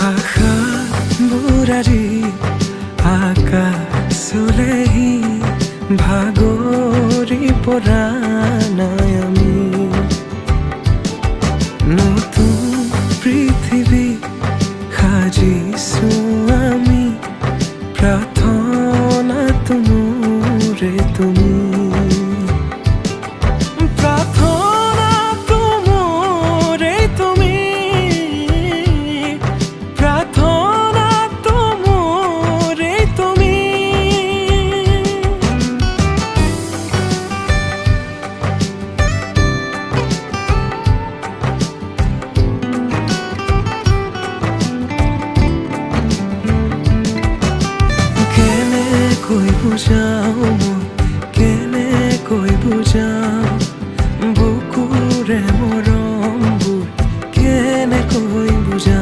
আশা বুৰাৰি আকাশলেহি ভাগৰি পৰা নাই আমি নতুন পৃথিৱী সাজিছো আমি প্ৰাৰ্থনা তোমৰে তুমি প্ৰাৰ্থনা তোমৰে তুমি প্ৰাৰ্থনা তোমৰে তুমি কেনেকৈ বুজাও